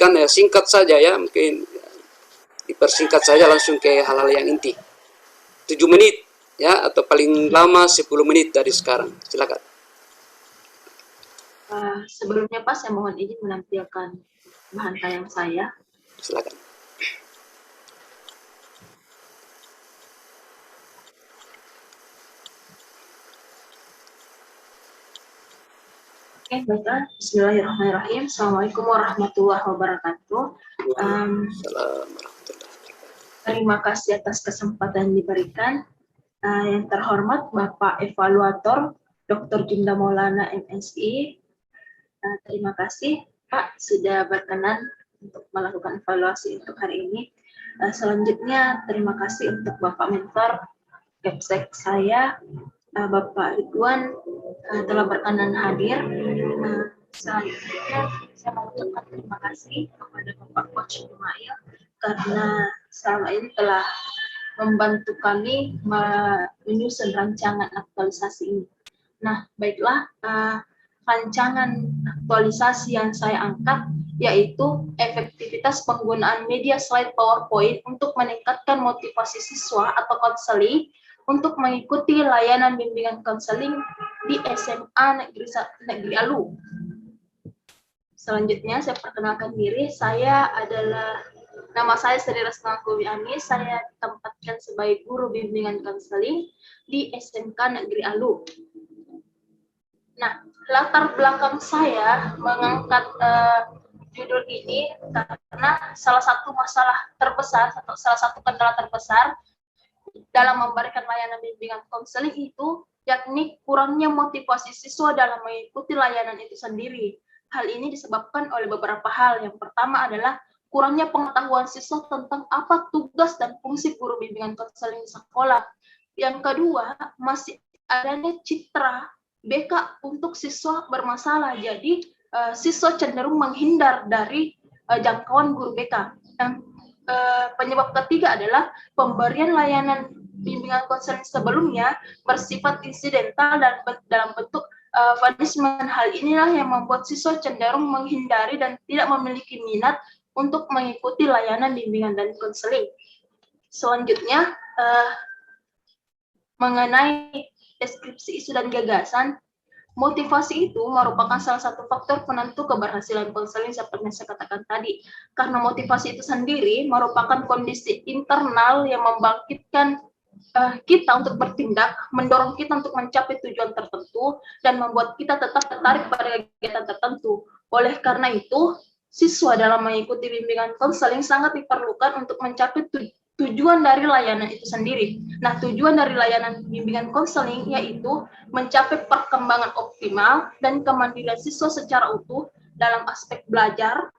sampaikan ya singkat saja ya, mungkin dipersingkat saja langsung ke hal-hal yang inti. 7 menit ya, atau paling lama 10 menit dari sekarang. Silakan. Sebelumnya Pak, saya mohon izin menampilkan bahan tayang saya. Silakan. Oke, baiklah. Bismillahirrahmanirrahim. Assalamualaikum warahmatullahi wabarakatuh. Terima kasih atas kesempatan yang diberikan. Yang terhormat Bapak Evaluator Dr. Junda Maulana MSI. Terima kasih Pak sudah berkenan untuk melakukan evaluasi untuk hari ini. Selanjutnya terima kasih untuk Bapak Mentor Kepsek saya, Bapak Ridwan telah berkenan hadir. Selanjutnya saya mengucapkan terima kasih kepada Bapak Coach Jumail karena selama ini telah membantu kami menyusun rancangan aktualisasi ini. Nah, baiklah, rancangan aktualisasi yang saya angkat yaitu efektivitas penggunaan media slide PowerPoint untuk meningkatkan motivasi siswa atau konseling untuk mengikuti layanan bimbingan konseling di SMA Negeri Alu. Selanjutnya saya perkenalkan diri, nama saya Sri Resna Kuwiani, saya ditempatkan sebagai guru bimbingan konseling di SMK Negeri Alu. Nah, latar belakang saya mengangkat judul ini karena salah satu masalah terbesar atau salah satu kendala terbesar dalam memberikan layanan bimbingan konseling itu yakni kurangnya motivasi siswa dalam mengikuti layanan itu sendiri. Hal ini disebabkan oleh beberapa hal. Yang pertama adalah kurangnya pengetahuan siswa tentang apa tugas dan fungsi guru bimbingan konseling di sekolah. Yang kedua, masih adanya citra BK untuk siswa bermasalah. Jadi, siswa cenderung menghindar dari jangkauan guru BK. Dan penyebab ketiga adalah pemberian layanan bimbingan konseling sebelumnya bersifat insidental dan dalam bentuk punishment. Hal inilah yang membuat siswa cenderung menghindari dan tidak memiliki minat untuk mengikuti layanan bimbingan dan konseling. Selanjutnya, mengenai deskripsi isu dan gagasan, motivasi itu merupakan salah satu faktor penentu keberhasilan konseling seperti yang saya katakan tadi. Karena motivasi itu sendiri merupakan kondisi internal yang membangkitkan kita untuk bertindak, mendorong kita untuk mencapai tujuan tertentu, dan membuat kita tetap tertarik pada kegiatan tertentu. Oleh karena itu, siswa dalam mengikuti bimbingan konseling sangat diperlukan untuk mencapai tujuan dari layanan itu sendiri. Nah, tujuan dari layanan bimbingan konseling yaitu mencapai perkembangan optimal dan kemandirian siswa secara utuh dalam aspek belajar,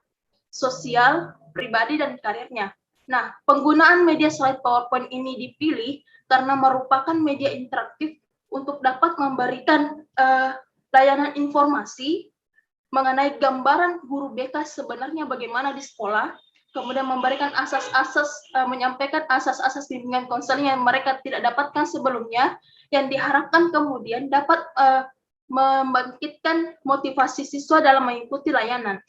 sosial, pribadi, dan karirnya. Nah, penggunaan media slide PowerPoint ini dipilih karena merupakan media interaktif untuk dapat memberikan layanan informasi mengenai gambaran guru BK sebenarnya bagaimana di sekolah, kemudian memberikan menyampaikan asas-asas bimbingan konseling yang mereka tidak dapatkan sebelumnya, yang diharapkan kemudian dapat membangkitkan motivasi siswa dalam mengikuti layanan.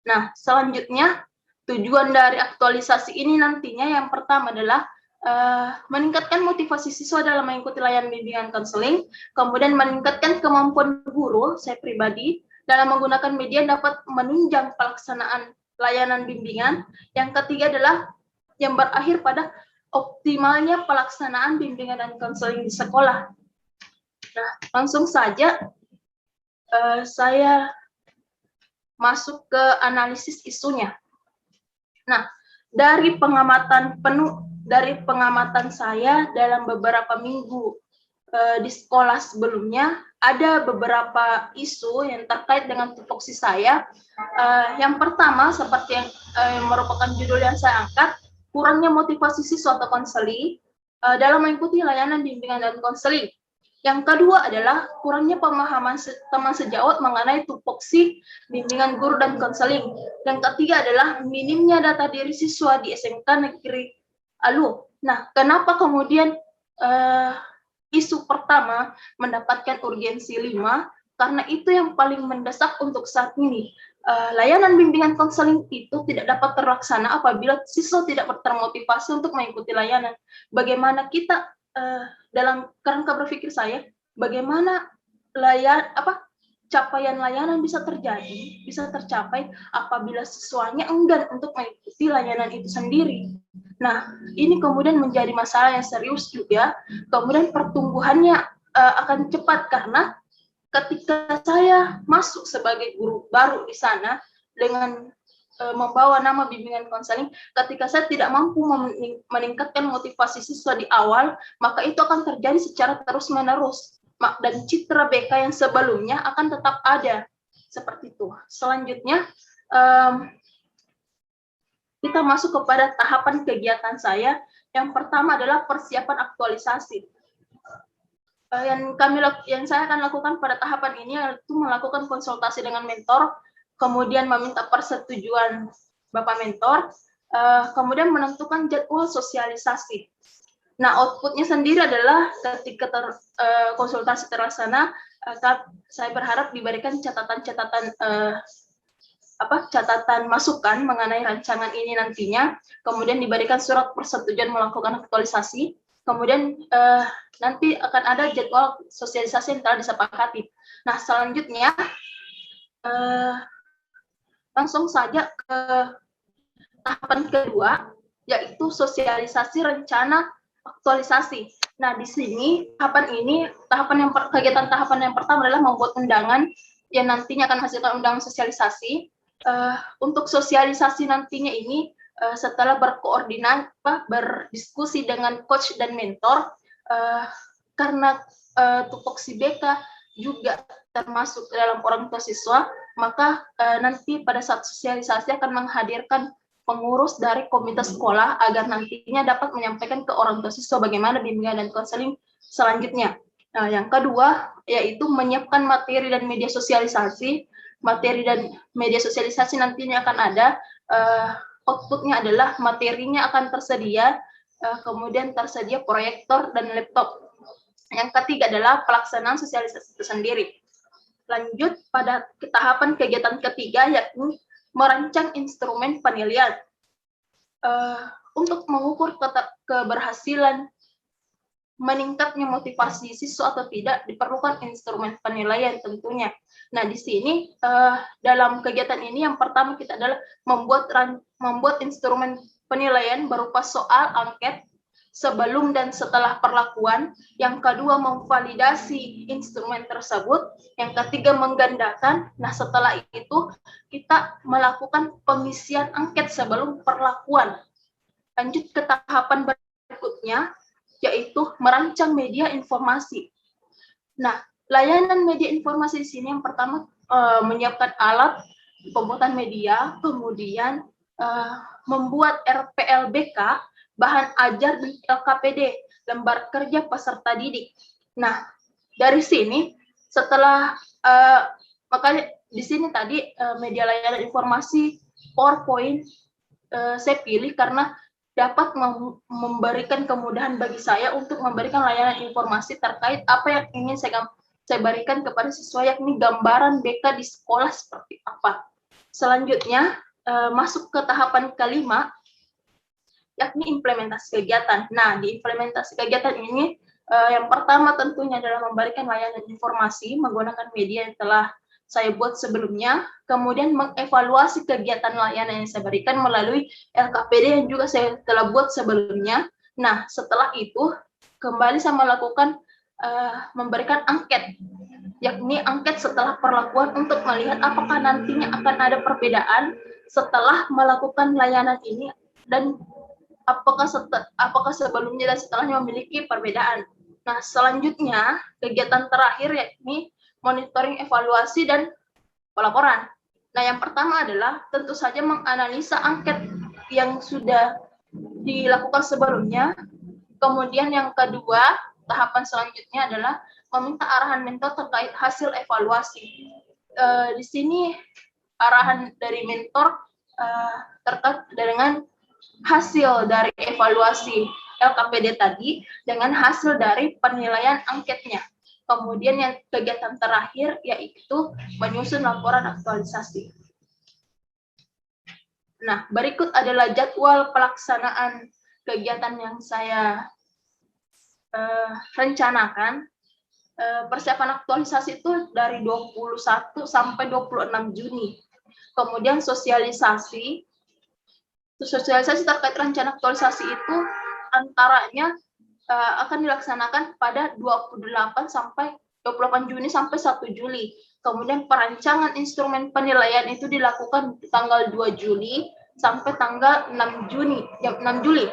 Nah, selanjutnya tujuan dari aktualisasi ini nantinya yang pertama adalah meningkatkan motivasi siswa dalam mengikuti layanan bimbingan konseling, kemudian meningkatkan kemampuan guru, saya pribadi, dalam menggunakan media dapat menunjang pelaksanaan layanan bimbingan. Yang ketiga adalah yang berakhir pada optimalnya pelaksanaan bimbingan dan konseling di sekolah. Nah, langsung saja saya masuk ke analisis isunya. Nah, dari pengamatan saya dalam beberapa minggu di sekolah sebelumnya, ada beberapa isu yang terkait dengan tupoksi saya. Yang pertama, seperti yang merupakan judul yang saya angkat, kurangnya motivasi siswa atau konseli dalam mengikuti layanan bimbingan dan konseling. Yang kedua adalah kurangnya pemahaman teman sejawat mengenai tupoksi bimbingan guru dan konseling. Yang ketiga adalah minimnya data diri siswa di SMK Negeri Alu. Nah, kenapa kemudian isu pertama mendapatkan urgensi 5? karena itu yang paling mendesak untuk saat ini. Layanan bimbingan konseling itu tidak dapat terlaksana apabila siswa tidak termotivasi untuk mengikuti layanan. Bagaimana kita dalam kerangka berpikir saya, bagaimana capaian layanan bisa tercapai apabila siswanya enggan untuk mengikuti layanan itu sendiri. Nah, ini kemudian menjadi masalah yang serius juga. Kemudian pertumbuhannya akan cepat karena ketika saya masuk sebagai guru baru di sana dengan membawa nama bimbingan konseling, ketika saya tidak mampu meningkatkan motivasi siswa di awal, maka itu akan terjadi secara terus-menerus. Dan citra BK yang sebelumnya akan tetap ada. Seperti itu. Selanjutnya, kita masuk kepada tahapan kegiatan saya. Yang pertama adalah persiapan aktualisasi. Yang saya akan lakukan pada tahapan ini yaitu melakukan konsultasi dengan mentor, kemudian meminta persetujuan Bapak mentor, kemudian menentukan jadwal sosialisasi. Nah, outputnya sendiri adalah ketika konsultasi terlaksana, saya berharap diberikan catatan masukan mengenai rancangan ini nantinya, kemudian diberikan surat persetujuan melakukan aktualisasi, kemudian nanti akan ada jadwal sosialisasi yang telah disepakati. Nah, selanjutnya langsung saja ke tahapan kedua, yaitu sosialisasi rencana aktualisasi. Nah, di sini kegiatan tahapan yang pertama adalah membuat undangan yang nantinya akan menghasilkan undangan sosialisasi. Untuk sosialisasi nantinya ini setelah berdiskusi dengan coach dan mentor, karena tupoksi BK juga termasuk dalam orang tua siswa, maka nanti pada saat sosialisasi akan menghadirkan pengurus dari komite sekolah agar nantinya dapat menyampaikan ke orang tua siswa bagaimana bimbingan dan konseling selanjutnya. Nah, yang kedua yaitu menyiapkan materi dan media sosialisasi. Materi dan media sosialisasi nantinya akan ada, outputnya adalah materinya akan tersedia, kemudian tersedia proyektor dan laptop. Yang ketiga adalah pelaksanaan sosialisasi itu sendiri. Lanjut pada tahapan kegiatan ketiga, yakni merancang instrumen penilaian. Untuk mengukur keberhasilan meningkatnya motivasi siswa atau tidak, diperlukan instrumen penilaian tentunya. Nah, di sini dalam kegiatan ini yang pertama kita adalah membuat instrumen penilaian berupa soal angket sebelum dan setelah perlakuan. Yang kedua, memvalidasi instrumen tersebut. Yang ketiga, menggandakan. Nah, setelah itu kita melakukan pengisian angket sebelum perlakuan. Lanjut ke tahapan berikutnya, yaitu merancang media informasi. Nah, layanan media informasi di sini yang pertama menyiapkan alat pembuatan media, kemudian membuat RPLBK, bahan ajar dan LKPD, lembar kerja peserta didik. Nah, dari sini setelah makanya di sini tadi media layanan informasi PowerPoint saya pilih karena dapat memberikan kemudahan bagi saya untuk memberikan layanan informasi terkait apa yang ingin saya berikan kepada siswa, yakni gambaran BK di sekolah seperti apa. Selanjutnya masuk ke tahapan kelima, yakni implementasi kegiatan. Nah, di implementasi kegiatan ini yang pertama tentunya adalah memberikan layanan informasi menggunakan media yang telah saya buat sebelumnya, kemudian mengevaluasi kegiatan layanan yang saya berikan melalui LKPD yang juga saya telah buat sebelumnya. Nah, setelah itu kembali saya melakukan memberikan angket, yakni angket setelah perlakuan untuk melihat apakah nantinya akan ada perbedaan setelah melakukan layanan ini dan apakah sebelumnya dan setelahnya memiliki perbedaan. Nah, selanjutnya kegiatan terakhir yakni monitoring, evaluasi, dan pelaporan. Nah, yang pertama adalah tentu saja menganalisa angket yang sudah dilakukan sebelumnya. Kemudian yang kedua, tahapan selanjutnya adalah meminta arahan mentor terkait hasil evaluasi. Di sini arahan dari mentor terkait dengan hasil dari evaluasi LKPD tadi dengan hasil dari penilaian angketnya. Kemudian yang kegiatan terakhir yaitu menyusun laporan aktualisasi. Nah, berikut adalah jadwal pelaksanaan kegiatan yang saya rencanakan. Persiapan aktualisasi itu dari 21 sampai 26 Juni. Kemudian sosialisasi terkait rencana aktualisasi itu antaranya akan dilaksanakan pada 28 sampai 28 Juni sampai 1 Juli. Kemudian perancangan instrumen penilaian itu dilakukan tanggal 2 Juli sampai tanggal 6 Juni, jam 6 Juli.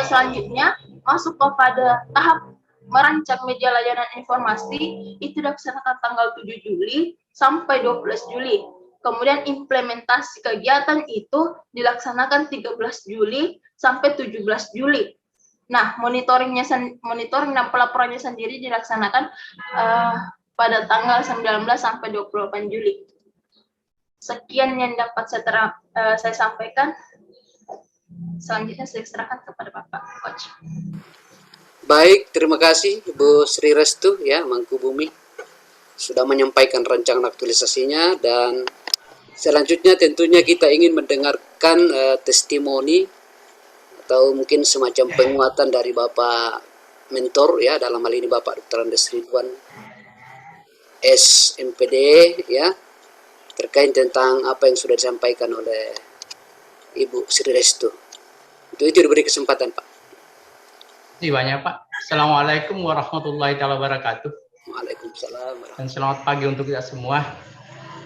Selanjutnya masuk kepada tahap merancang media layanan informasi itu dilaksanakan tanggal 7 Juli sampai 12 Juli. Kemudian implementasi kegiatan itu dilaksanakan 13 Juli sampai 17 Juli. Nah, monitoring dan pelaporannya sendiri dilaksanakan pada tanggal 19 sampai 28 Juli. Sekian yang dapat saya sampaikan. Selanjutnya saya serahkan kepada Bapak Coach. Baik, terima kasih Ibu Sri Restu ya, Mangkubumi sudah menyampaikan rancangan aktualisasinya, dan selanjutnya tentunya kita ingin mendengarkan testimoni atau mungkin semacam penguatan dari Bapak mentor ya, dalam hal ini Bapak Dr. Andes Ridwan SMPD ya, terkait tentang apa yang sudah disampaikan oleh Ibu Sri Restu. Itu diberi kesempatan, Pak. Terima kasih banyak, Pak. Assalamualaikum warahmatullahi wabarakatuh. Waalaikumsalam. Dan selamat pagi untuk kita semua.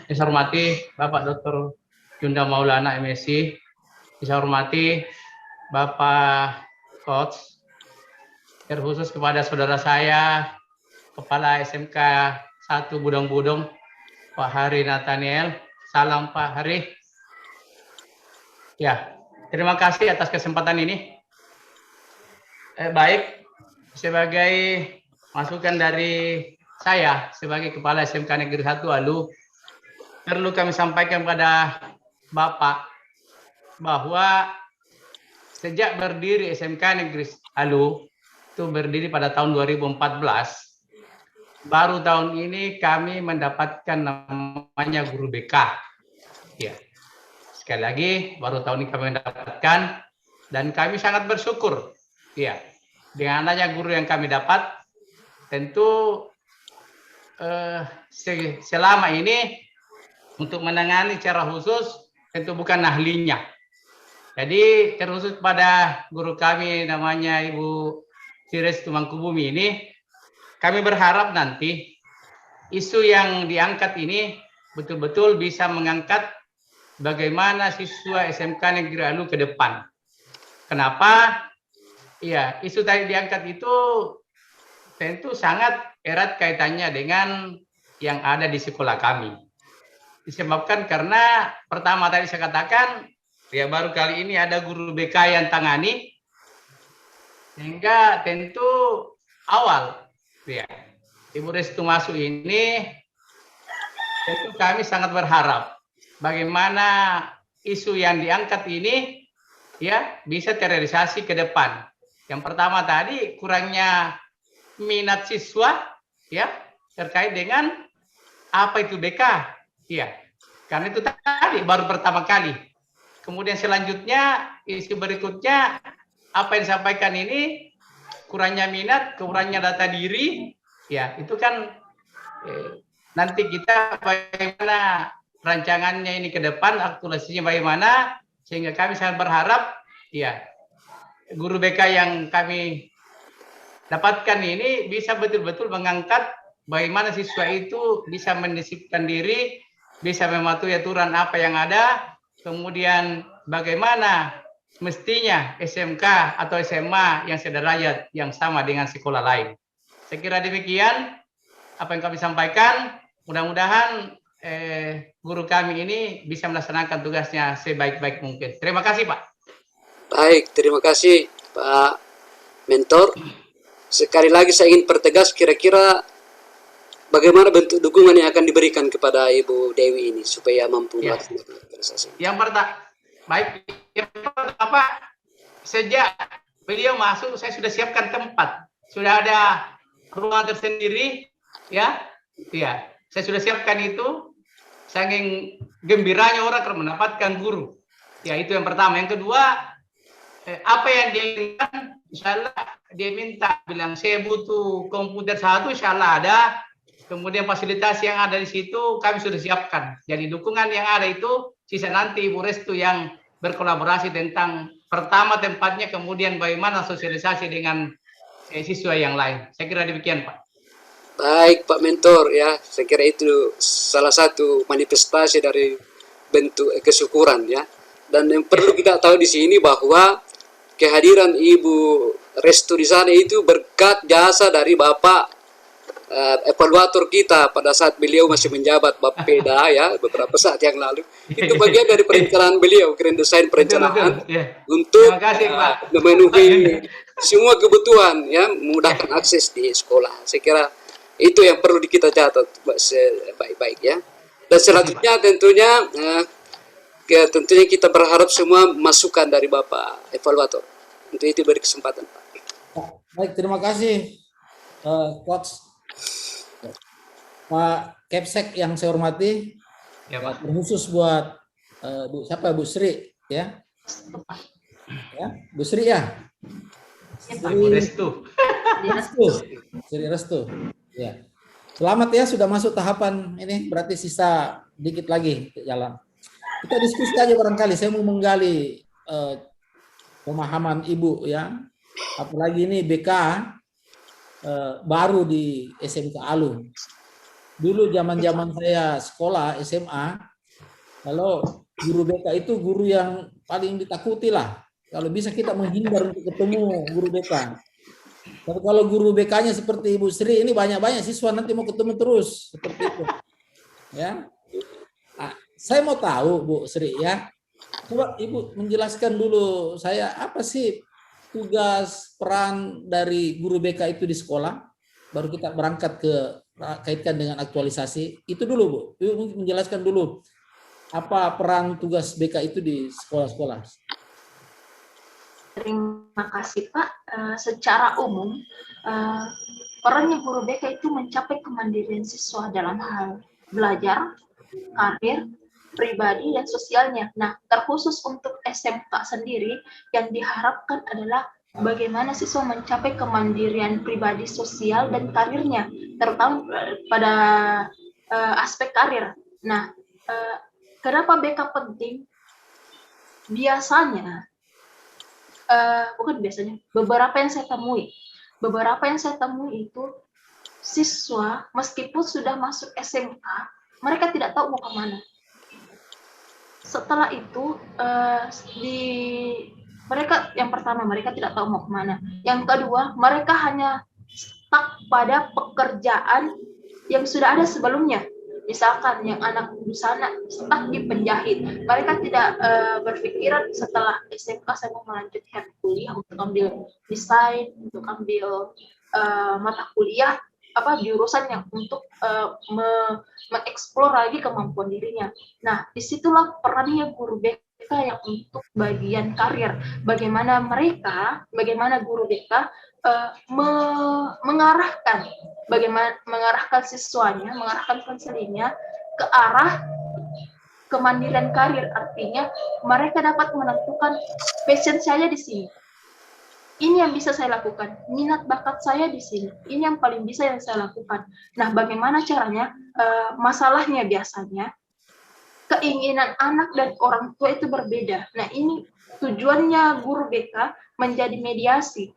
Yang saya hormati Bapak Dr. Yunda Maulana MSc. Yang saya hormati Bapak Coach. Terkhusus kepada saudara saya, Kepala SMK 1 Budong-Budong, Pak Hari Nathaniel. Salam Pak Hari. Ya, terima kasih atas kesempatan ini. Baik, sebagai masukan dari saya sebagai Kepala SMK Negeri 1 Alu, perlu kami sampaikan kepada Bapak bahwa sejak berdiri SMK Negeri Alu, itu berdiri pada tahun 2014, baru tahun ini kami mendapatkan namanya guru BK. Ya. Sekali lagi, baru tahun ini kami mendapatkan, dan kami sangat bersyukur. Ya. Dengan adanya guru yang kami dapat, tentu selama ini untuk menangani secara khusus tentu bukan ahlinya. Jadi terkhusus pada guru kami namanya Ibu Sri Restu Mangkubumi ini, kami berharap nanti isu yang diangkat ini betul-betul bisa mengangkat bagaimana siswa SMK Negeri Alu ke depan. Kenapa? Ya, isu tadi diangkat itu tentu sangat erat kaitannya dengan yang ada di sekolah kami. Disebabkan karena pertama tadi saya katakan, ya baru kali ini ada guru BK yang tangani, sehingga tentu awal, ya Ibu Restu masuk ini, tentu kami sangat berharap bagaimana isu yang diangkat ini ya bisa terrealisasi ke depan. Yang pertama tadi kurangnya minat siswa ya terkait dengan apa itu BK ya, karena itu tadi baru pertama kali. Kemudian selanjutnya isu berikutnya apa yang disampaikan ini kurangnya minat, kurangnya data diri ya, itu kan nanti kita bagaimana rancangannya ini ke depan, aktualisasinya bagaimana, sehingga kami sangat berharap ya guru BK yang kami dapatkan ini bisa betul-betul mengangkat bagaimana siswa itu bisa mendisiplinkan diri, bisa mematuhi aturan apa yang ada, kemudian bagaimana mestinya SMK atau SMA yang sederajat yang sama dengan sekolah lain. Saya kira demikian apa yang kami sampaikan. Mudah-mudahan guru kami ini bisa melaksanakan tugasnya sebaik-baik mungkin. Terima kasih, Pak. Baik, terima kasih Pak Mentor. Sekali lagi saya ingin pertegas, kira-kira bagaimana bentuk dukungan yang akan diberikan kepada Ibu Dewi ini supaya mampu melaksanakan organisasi. Yang pertama, sejak beliau masuk saya sudah siapkan tempat, sudah ada ruangan tersendiri, ya. Iya, saya sudah siapkan itu. Saking gembiranya orang kalau mendapatkan guru. Ya, itu yang pertama. Yang kedua, apa yang dia inginkan, insya Allah dia minta, bilang saya butuh komputer satu, insya Allah ada. Kemudian fasilitas yang ada di situ kami sudah siapkan. Jadi dukungan yang ada itu, sisa nanti Ibu Restu yang berkolaborasi tentang pertama tempatnya, kemudian bagaimana sosialisasi dengan siswa yang lain. Saya kira demikian, Pak. Baik Pak Mentor, ya saya kira itu salah satu manifestasi dari bentuk kesyukuran, ya. Dan yang perlu kita tahu di sini bahwa kehadiran Ibu Restu di sana itu berkat jasa dari Bapak evaluator kita pada saat beliau masih menjabat Bapeda, ya, beberapa saat yang lalu. Itu bagian dari perencanaan beliau, Grand Design perencanaan, untuk Terima kasih, Pak. memenuhi semua kebutuhan, ya, memudahkan akses di sekolah. Saya kira itu yang perlu kita catat baik-baik, ya. Dan selanjutnya tentunya tentunya kita berharap semua masukan dari Bapak evaluator. Untuk itu beri kesempatan, Pak. Baik, terima kasih Coach. Pak Kepsek yang saya hormati, Ya, Pak. khusus buat Bu Sri, ya. Ya, Bu Sri ya. Ibu Restu. Sri Restu. Ya. Selamat ya, sudah masuk tahapan ini, berarti sisa dikit lagi ke jalan. Kita diskusi aja barangkali, saya mau menggali pemahaman Ibu, ya. Apalagi ini BK baru di SMK Alun. Dulu zaman-zaman saya sekolah SMA, kalau guru BK itu guru yang paling ditakuti lah. Kalau bisa kita menghindar untuk ketemu guru BK. Tapi kalau guru BK-nya seperti Ibu Sri, ini banyak-banyak siswa nanti mau ketemu terus seperti itu. Ya, saya mau tahu Bu Sri, ya. Coba Ibu menjelaskan dulu saya apa sih tugas peran dari guru BK itu di sekolah. Baru kita berangkat ke kaitkan dengan aktualisasi. Itu dulu Bu. Ibu menjelaskan dulu apa peran tugas BK itu di sekolah-sekolah. Terima kasih Pak. Secara umum, perannya guru BK itu mencapai kemandirian siswa dalam hal belajar, karir, pribadi, dan sosialnya. Nah, terkhusus untuk SMK sendiri, yang diharapkan adalah bagaimana siswa mencapai kemandirian pribadi, sosial, dan karirnya, terutama pada aspek karir. Nah, kenapa BK penting? Biasanya, beberapa yang saya temui itu siswa meskipun sudah masuk SMK, mereka tidak tahu mau kemana. Setelah itu yang pertama mereka tidak tahu mau kemana. Yang kedua, mereka hanya stuck pada pekerjaan yang sudah ada sebelumnya. Misalkan yang anak busana stuck di penjahit, mereka tidak berpikiran setelah SMK saya mau melanjutkan kuliah untuk ambil desain, untuk ambil mata kuliah jurusan yang untuk mengeksplor lagi kemampuan dirinya. Nah, disitulah perannya guru BK yang untuk bagian karir. Bagaimana guru BK mengarahkan siswanya, mengarahkan konselingnya ke arah kemandirian karir. Artinya mereka dapat menentukan passion saya di sini. Ini yang bisa saya lakukan, minat bakat saya di sini. Ini yang paling bisa yang saya lakukan. Nah, bagaimana caranya? Masalahnya biasanya keinginan anak dan orang tua itu berbeda. Nah, ini tujuannya guru BK menjadi mediasi,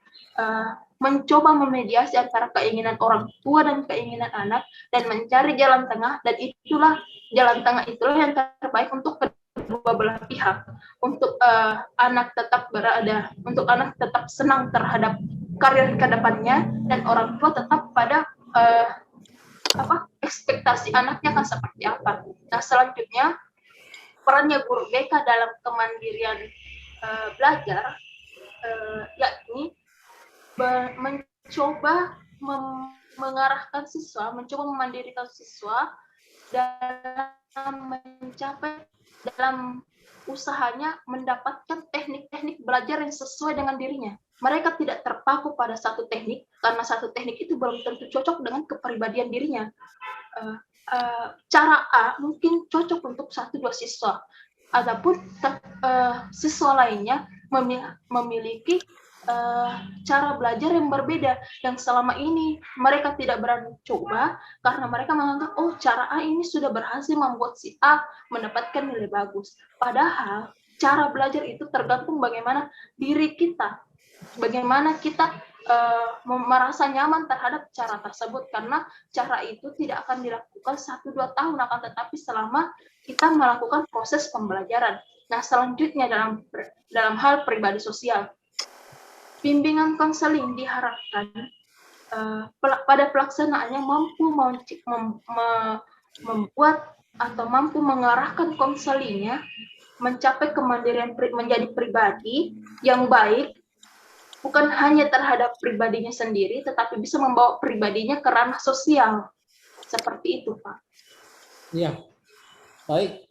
mencoba memediasi antara keinginan orang tua dan keinginan anak, dan mencari jalan tengah. Dan jalan tengah itulah yang terbaik untuk kedua belah pihak, untuk anak tetap senang terhadap karir kedepannya, dan orang tua tetap pada ekspektasi anaknya akan seperti apa. Nah, selanjutnya perannya guru BK dalam kemandirian belajar yakni mencoba mengarahkan siswa, mencoba memandirikan siswa dalam usahanya mendapatkan teknik-teknik belajar yang sesuai dengan dirinya. Mereka tidak terpaku pada satu teknik, karena satu teknik itu belum tentu cocok dengan kepribadian dirinya. Cara A mungkin cocok untuk 1-2 siswa, adapun siswa lainnya memiliki cara belajar yang berbeda, yang selama ini mereka tidak berani coba karena mereka menganggap, oh cara A ini sudah berhasil membuat si A mendapatkan nilai bagus. Padahal cara belajar itu tergantung bagaimana diri kita, bagaimana kita merasa nyaman terhadap cara tersebut, karena cara itu tidak akan dilakukan 1-2 tahun, akan tetapi selama kita melakukan proses pembelajaran. Nah, selanjutnya dalam hal pribadi sosial, bimbingan konseling diharapkan pada pelaksanaannya mampu membuat atau mampu mengarahkan konselingnya mencapai kemandirian menjadi pribadi yang baik, bukan hanya terhadap pribadinya sendiri, tetapi bisa membawa pribadinya ke ranah sosial. Seperti itu, Pak. Iya, baik.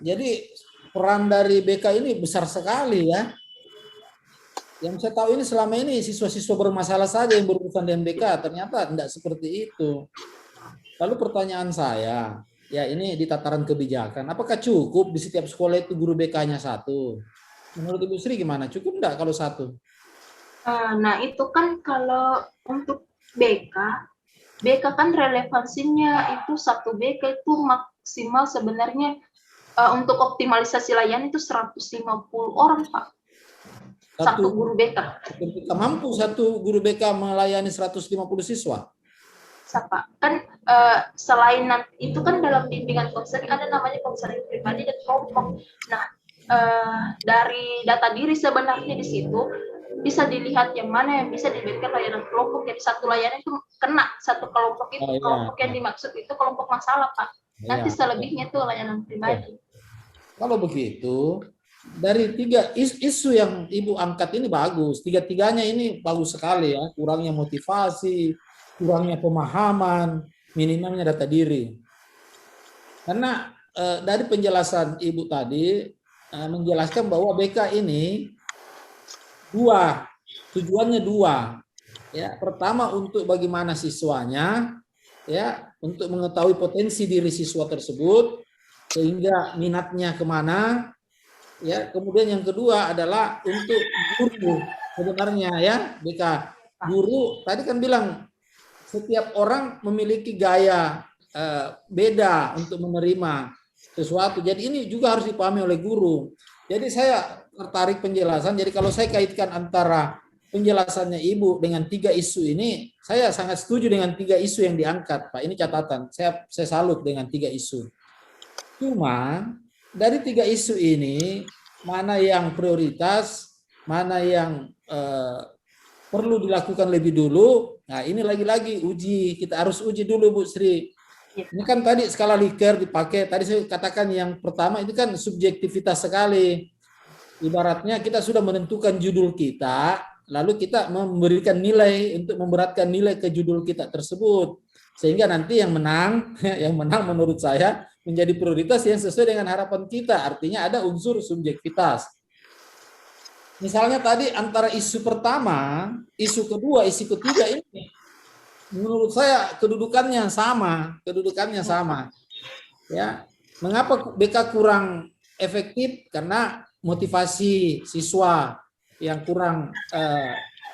Jadi peran dari BK ini besar sekali ya. Yang saya tahu ini selama ini siswa-siswa bermasalah saja yang berurusan dengan BK, ternyata tidak seperti itu. Lalu pertanyaan saya, ya ini di tataran kebijakan, apakah cukup di setiap sekolah itu guru BK-nya 1? Menurut Ibu Sri gimana? Cukup enggak kalau 1? Nah, itu kan kalau untuk BK kan relevansinya itu 1 BK itu maksimal sebenarnya untuk optimalisasi layanan itu 150 orang, Pak. Satu guru BK. Mampu 1 guru BK melayani 150 siswa? Siapa? Kan selain itu kan dalam bimbingan konseling ada namanya konseling pribadi dan kelompok. Nah, dari data diri sebenarnya di situ bisa dilihat yang mana yang bisa diberikan layanan kelompok. Jadi satu layanan itu kena satu kelompok itu, kelompok yang dimaksud itu kelompok masalah, Pak. Nanti selebihnya itu layanan pribadi. Kalau begitu, dari 3 isu yang Ibu angkat ini bagus, 3-tiganya ini bagus sekali ya, kurangnya motivasi, kurangnya pemahaman, minimumnya data diri. Karena dari penjelasan Ibu tadi menjelaskan bahwa BK ini tujuannya 2. Ya, pertama untuk bagaimana siswanya, ya, untuk mengetahui potensi diri siswa tersebut sehingga minatnya kemana. Ya, kemudian yang kedua adalah untuk guru sebenarnya ya, BK guru tadi kan bilang setiap orang memiliki gaya beda untuk menerima sesuatu. Jadi ini juga harus dipahami oleh guru. Jadi saya tertarik penjelasan. Jadi kalau saya kaitkan antara penjelasannya Ibu dengan 3 isu ini, saya sangat setuju dengan 3 isu yang diangkat, Pak. Ini catatan. Saya salut dengan 3 isu. Cuma dari 3 isu ini, mana yang prioritas, mana yang perlu dilakukan lebih dulu. Nah, ini lagi-lagi uji, kita harus uji dulu Bu Sri. Ini kan tadi skala Likert dipakai, tadi saya katakan yang pertama itu kan subjektivitas sekali. Ibaratnya kita sudah menentukan judul kita, lalu kita memberikan nilai untuk memberatkan nilai ke judul kita tersebut. Sehingga nanti yang menang menurut saya menjadi prioritas yang sesuai dengan harapan kita. Artinya ada unsur subjektivitas. Misalnya tadi antara isu pertama, isu kedua, isu ketiga ini menurut saya kedudukannya sama. Ya, mengapa BK kurang efektif? Karena motivasi siswa yang kurang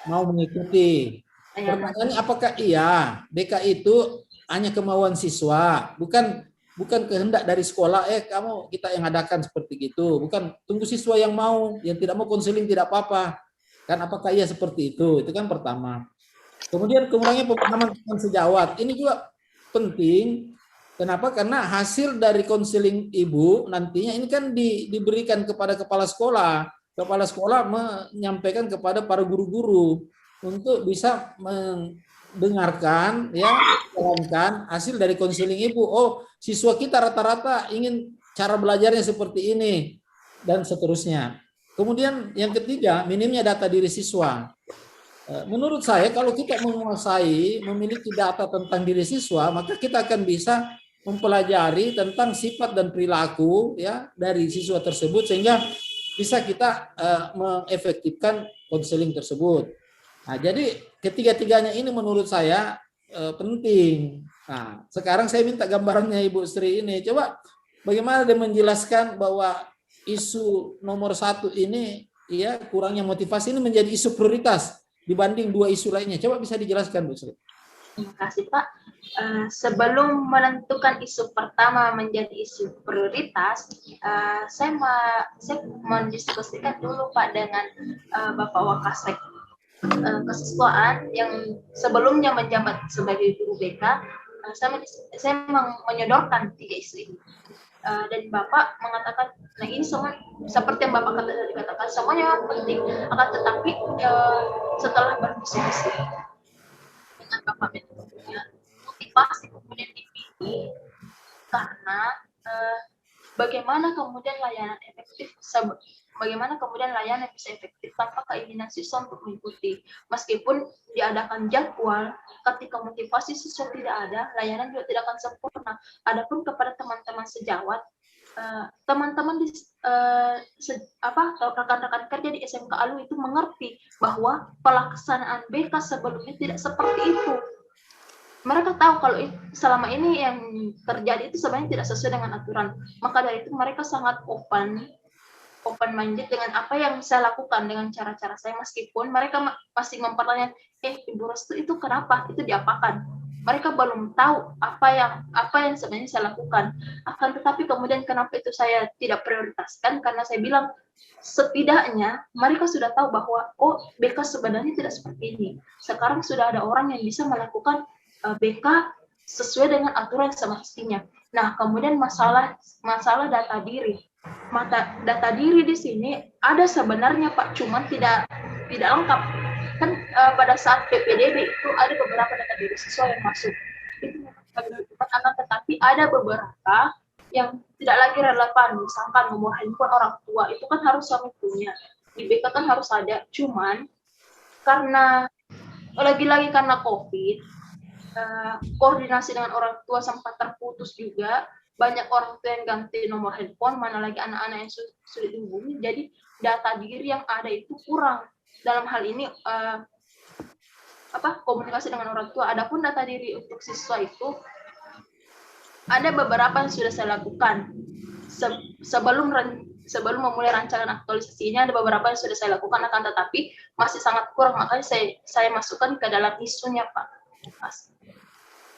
mau mengikuti. Pertanyaannya apakah iya BK itu hanya kemauan siswa, bukan kehendak dari sekolah, kita yang adakan seperti gitu, bukan tunggu siswa yang mau, yang tidak mau konseling tidak apa-apa. Kan apakah iya seperti itu? Itu kan pertama. Kemudian kurangnya pemahaman tentang sejawat. Ini juga penting. Kenapa? Karena hasil dari konseling Ibu nantinya ini kan diberikan kepada kepala sekolah. Kepala sekolah menyampaikan kepada para guru-guru untuk bisa mendengarkan, ya, menjalankan hasil dari konseling Ibu. Oh, siswa kita rata-rata ingin cara belajarnya seperti ini, dan seterusnya. Kemudian yang ketiga, minimnya data diri siswa. Menurut saya kalau kita menguasai, memiliki data tentang diri siswa, maka kita akan bisa mempelajari tentang sifat dan perilaku ya dari siswa tersebut sehingga bisa kita mengefektifkan konseling tersebut. Nah, jadi ketiga-tiganya ini menurut saya penting. Nah, sekarang saya minta gambarannya Ibu Sri ini. Coba bagaimana dia menjelaskan bahwa isu nomor 1 ini, ya, kurangnya motivasi ini menjadi isu prioritas dibanding 2 isu lainnya. Coba bisa dijelaskan, Bu Sri. Terima kasih Pak. Sebelum menentukan isu pertama menjadi isu prioritas, saya mendiskusikan dulu Pak dengan Bapak Wakasek Kesiswaan yang sebelumnya menjabat sebagai guru BK. Saya menyodorkan 3 isu ini. Dan Bapak mengatakan, nah ini semua seperti yang Bapak katakan semuanya penting, akan tetapi setelah berdiskusi dengan Bapak Menko-nya, motivasi kemudian dipilih karena bagaimana kemudian layanan bisa efektif tanpa keinginan siswa untuk mengikuti. Meskipun diadakan jadwal, ketika motivasi siswa tidak ada, layanan juga tidak akan sempurna. Adapun kepada teman-teman sejawat, teman-teman di rekan-rekan kerja di SMK ALU itu mengerti bahwa pelaksanaan BK sebelumnya tidak seperti itu. Mereka tahu kalau selama ini yang terjadi itu sebenarnya tidak sesuai dengan aturan. Maka dari itu mereka sangat open-minded dengan apa yang saya lakukan dengan cara-cara saya, meskipun mereka masih mempertanyakan, Ibu Restu itu kenapa? Itu diapakan? Mereka belum tahu apa yang sebenarnya saya lakukan. Akan tetapi kemudian kenapa itu saya tidak prioritaskan? Karena saya bilang setidaknya mereka sudah tahu bahwa BK sebenarnya tidak seperti ini. Sekarang sudah ada orang yang bisa melakukan BK sesuai dengan aturan semestinya. Nah, kemudian masalah data diri. Data diri di sini ada sebenarnya Pak, cuman tidak lengkap. Kan pada saat PPDB itu ada beberapa data diri siswa yang masuk. Itu akan tetapi ada beberapa yang tidak lagi relevan. Misalkan nomor handphone orang tua itu kan harus suami punya. Di BK kan harus ada. Cuman karena lagi-lagi karena COVID, koordinasi dengan orang tua sempat terputus juga. Banyak orang tua yang ganti nomor handphone, mana lagi anak-anak yang sulit dihubungi. Jadi data diri yang ada itu kurang. Dalam hal ini komunikasi dengan orang tua. Adapun data diri untuk siswa itu ada beberapa yang sudah saya lakukan. Sebelum memulai rancangan aktualisasi ini ada beberapa yang sudah saya lakukan, akan tetapi masih sangat kurang. Makanya saya masukkan ke dalam isunya Pak.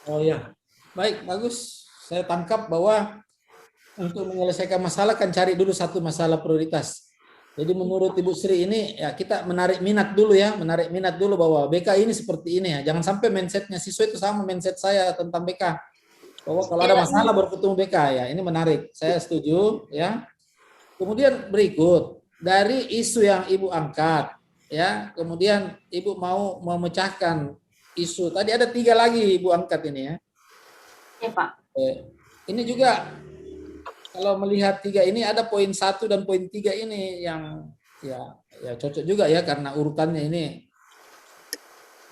Oh ya, baik, bagus. Saya tangkap bahwa untuk menyelesaikan masalah kan cari dulu satu masalah prioritas. Jadi menurut Ibu Sri ini ya kita menarik minat dulu bahwa BK ini seperti ini ya. Jangan sampai mindsetnya siswa itu sama mindset saya tentang BK. Bahwa kalau ada masalah baru ketemu BK ya. Ini menarik. Saya setuju ya. Kemudian berikut dari isu yang Ibu angkat ya. Kemudian Ibu mau memecahkan isu. Tadi ada 3 lagi Ibu angkat ini ya. Ya Pak. Ini juga kalau melihat 3 ini ada poin 1 dan poin 3 ini yang ya cocok juga ya karena urutannya ini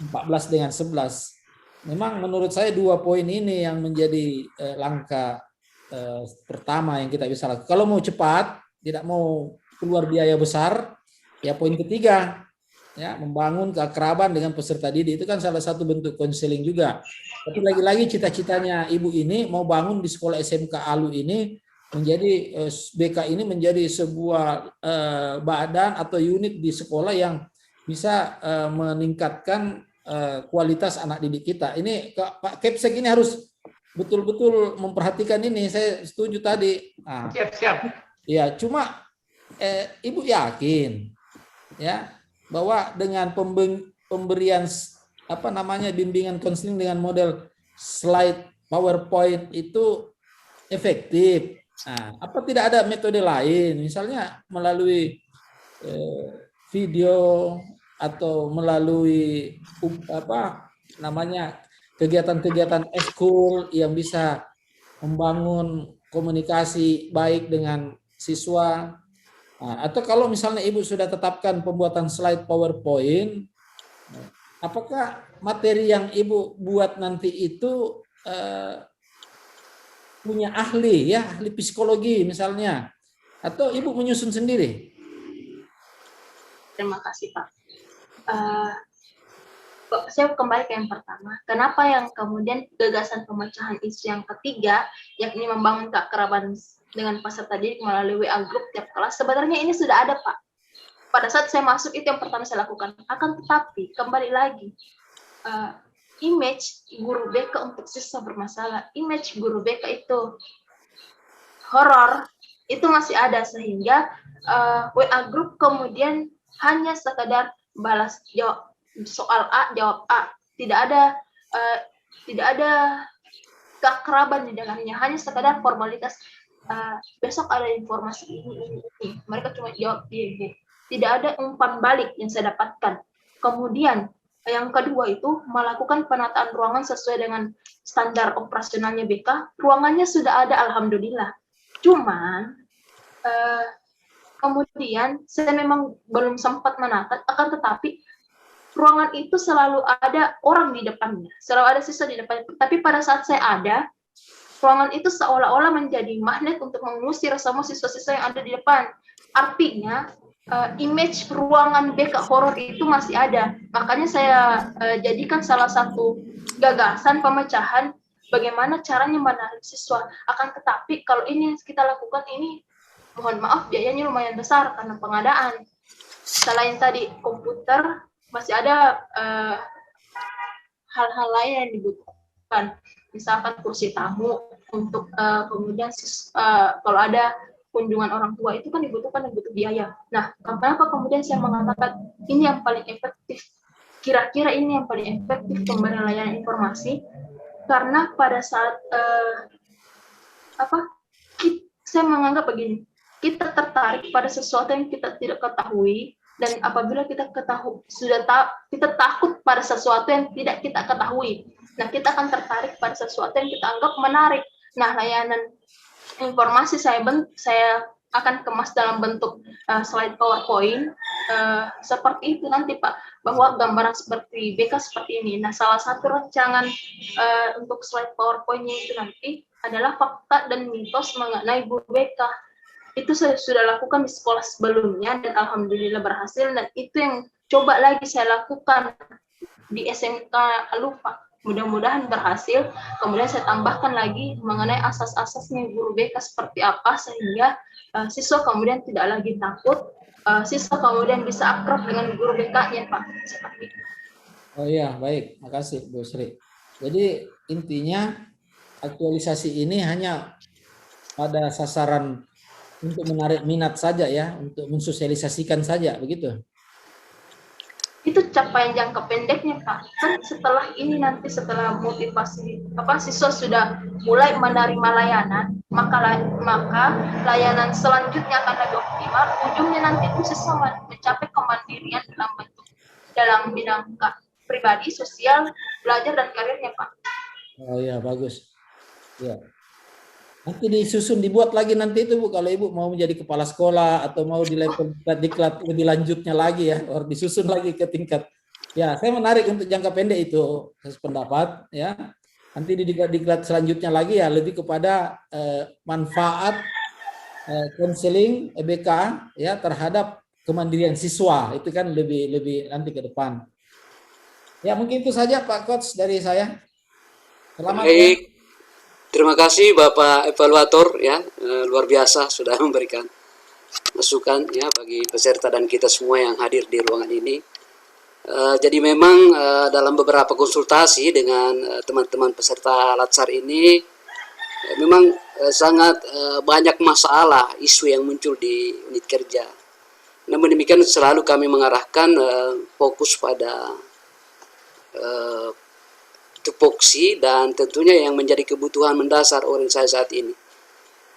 14 dengan 11. Memang menurut saya 2 poin ini yang menjadi langkah pertama yang kita bisa lakukan. Kalau mau cepat, tidak mau keluar biaya besar, ya poin ketiga ya membangun keakraban dengan peserta didik itu kan salah satu bentuk konseling juga. Tapi lagi-lagi cita-citanya ibu ini mau bangun di sekolah SMK ALU ini menjadi BK ini menjadi sebuah badan atau unit di sekolah yang bisa meningkatkan kualitas anak didik kita. Ini Pak Kepsek ini harus betul-betul memperhatikan ini. Saya setuju tadi. Nah, Siap. ya, cuma ibu yakin ya bahwa dengan pemberian bimbingan konseling dengan model slide PowerPoint itu efektif. Nah, apa tidak ada metode lain, misalnya melalui video atau melalui kegiatan-kegiatan ekskul yang bisa membangun komunikasi baik dengan siswa. Nah, atau kalau misalnya Ibu sudah tetapkan pembuatan slide PowerPoint, apakah materi yang Ibu buat nanti itu punya ahli psikologi misalnya, atau Ibu menyusun sendiri? Terima kasih Pak. saya kembali ke yang pertama. Kenapa yang kemudian gagasan pemecahan isu yang ketiga, yakni membangun keakraban dengan peserta didik melalui WA group tiap kelas, sebenarnya ini sudah ada, Pak. Pada saat saya masuk itu yang pertama saya lakukan. Akan tetapi kembali lagi, image guru BK untuk siswa bermasalah, image guru BK itu horor, itu masih ada, sehingga WA group kemudian hanya sekadar balas jawab soal A jawab A, tidak ada keakraban di dalamnya, hanya sekadar formalitas. Besok ada informasi ini. Mereka cuma jawab iya. Tidak ada umpan balik yang saya dapatkan. Kemudian yang kedua itu melakukan penataan ruangan sesuai dengan standar operasionalnya BK. Ruangannya sudah ada, alhamdulillah. Cuman kemudian saya memang belum sempat menata, akan tetapi ruangan itu selalu ada orang di depannya, selalu ada siswa di depannya. Tapi pada saat saya ada, ruangan itu seolah-olah menjadi magnet untuk mengusir semua siswa-siswa yang ada di depan. Artinya, image ruangan BK horor itu masih ada. Makanya saya jadikan salah satu gagasan pemecahan bagaimana caranya menarik siswa. Akan tetapi kalau ini kita lakukan ini, mohon maaf biayanya lumayan besar karena pengadaan. Selain tadi komputer, masih ada hal-hal lain yang dibutuhkan, misalkan kursi tamu untuk kemudian kalau ada kunjungan orang tua itu kan dibutuhkan dan butuh biaya. Nah, kenapa kemudian saya mengatakan ini yang paling efektif? Kira-kira ini yang paling efektif pemberian layanan informasi, karena pada saat saya menganggap begini, kita tertarik pada sesuatu yang kita tidak ketahui. Dan apabila kita kita takut pada sesuatu yang tidak kita ketahui, nah kita akan tertarik pada sesuatu yang kita anggap menarik. Nah, layanan informasi saya akan kemas dalam bentuk slide PowerPoint seperti itu nanti, Pak, bahwa gambaran seperti BK seperti ini. Nah, salah satu rancangan untuk slide PowerPoint-nya itu nanti adalah fakta dan mitos mengenai guru BK. Itu saya sudah lakukan di sekolah sebelumnya dan alhamdulillah berhasil, dan itu yang coba lagi saya lakukan di SMK Lupa. Mudah-mudahan berhasil. Kemudian saya tambahkan lagi mengenai asas-asasnya guru BK seperti apa, sehingga siswa kemudian tidak lagi takut, siswa kemudian bisa akrab dengan guru BK-nya, Pak. Seperti itu. Oh iya, baik. Makasih Bu Sri. Jadi intinya aktualisasi ini hanya pada sasaran untuk menarik minat saja ya, untuk mensosialisasikan saja, begitu? Itu capaian jangka pendeknya, Pak. Kan setelah ini nanti, setelah motivasi siswa sudah mulai menerima layanan, maka layanan selanjutnya akan lebih optimal. Ujungnya nanti itu siswa mencapai kemandirian dalam bidang pribadi, sosial, belajar dan karirnya, Pak. Oh iya, bagus. Ya. Nanti disusun, dibuat lagi nanti itu Bu, kalau Ibu mau menjadi kepala sekolah atau mau di level diklat lebih lanjutnya lagi ya, harus disusun lagi ke tingkat. Ya, saya menarik untuk jangka pendek itu, pendapat ya. Nanti di diklat selanjutnya lagi ya lebih kepada manfaat konseling EBK ya terhadap kemandirian siswa, itu kan lebih nanti ke depan. Ya, mungkin itu saja Pak Coach dari saya. Selamat. Baik. Ya. Terima kasih Bapak Evaluator ya, luar biasa sudah memberikan masukan ya bagi peserta dan kita semua yang hadir di ruangan ini. Jadi memang dalam beberapa konsultasi dengan teman-teman peserta Latsar ini memang sangat banyak masalah isu yang muncul di unit kerja. Namun demikian selalu kami mengarahkan fokus pada tupoksi dan tentunya yang menjadi kebutuhan mendasar organisasi saat ini.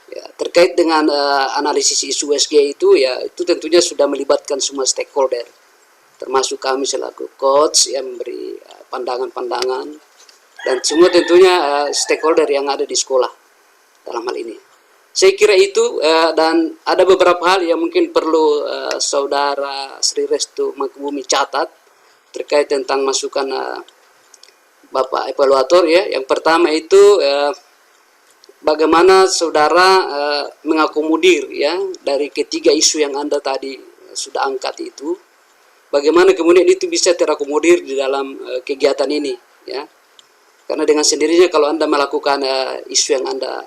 Ya, terkait dengan analisis isu USG itu ya itu tentunya sudah melibatkan semua stakeholder, termasuk kami selaku coach yang memberi pandangan-pandangan dan semua tentunya stakeholder yang ada di sekolah dalam hal ini. Saya kira itu dan ada beberapa hal yang mungkin perlu Saudara Sri Restu Mangkubumi catat terkait tentang masukan Bapak Evaluator ya. Yang pertama itu bagaimana saudara mengakomodir ya dari ketiga isu yang Anda tadi sudah angkat itu. bagaimana kemudian itu bisa terakomodir di dalam kegiatan ini, ya. Karena dengan sendirinya kalau Anda melakukan isu yang Anda,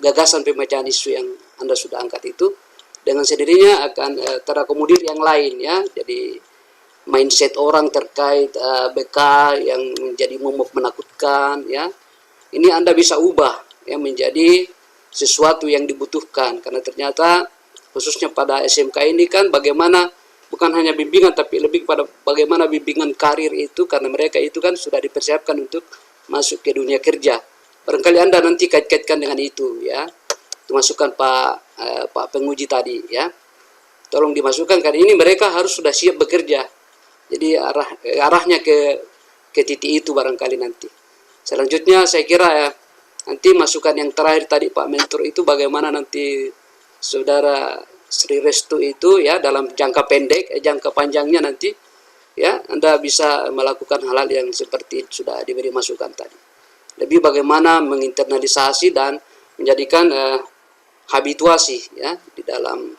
gagasan pemecahan isu yang Anda sudah angkat itu, dengan sendirinya akan terakomodir yang lain, ya. Jadi mindset orang terkait BK yang menjadi momok menakutkan, ya. Ini Anda bisa ubah, ya, menjadi sesuatu yang dibutuhkan, karena ternyata khususnya pada SMK ini kan bagaimana bukan hanya bimbingan tapi lebih pada bagaimana bimbingan karir itu, karena mereka itu kan sudah dipersiapkan untuk masuk ke dunia kerja. Barangkali Anda nanti kait-kaitkan dengan itu, ya. Itu masukan Pak penguji tadi, ya. Tolong dimasukkan karena ini mereka harus sudah siap bekerja. Jadi arahnya ke titik itu barangkali nanti. Selanjutnya saya kira ya, nanti masukan yang terakhir tadi Pak Mentor itu bagaimana nanti Saudara Sri Restu itu, ya, dalam jangka pendek, jangka panjangnya nanti, ya, Anda bisa melakukan hal-hal yang seperti sudah diberi masukan tadi. Lebih bagaimana menginternalisasi dan menjadikan habituasi, ya, di dalam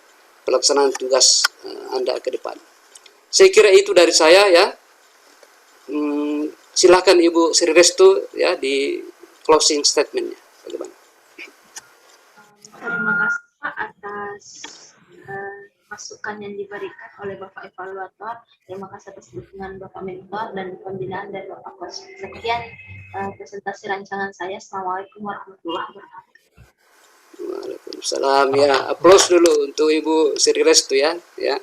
pelaksanaan tugas Anda ke depan. Saya kira itu dari saya, ya. Silakan Ibu Sri Restu, ya, di closing statementnya. Bagaimana? Terima kasih Pak atas masukan yang diberikan oleh Bapak Evaluator. Terima kasih atas dukungan Bapak Mentor dan pembinaan dari Bapak Kos. Sekian presentasi rancangan saya. Assalamualaikum warahmatullahi wabarakatuh. Waalaikumsalam, ya. Aplaus dulu untuk Ibu Sri Restu, ya. Ya.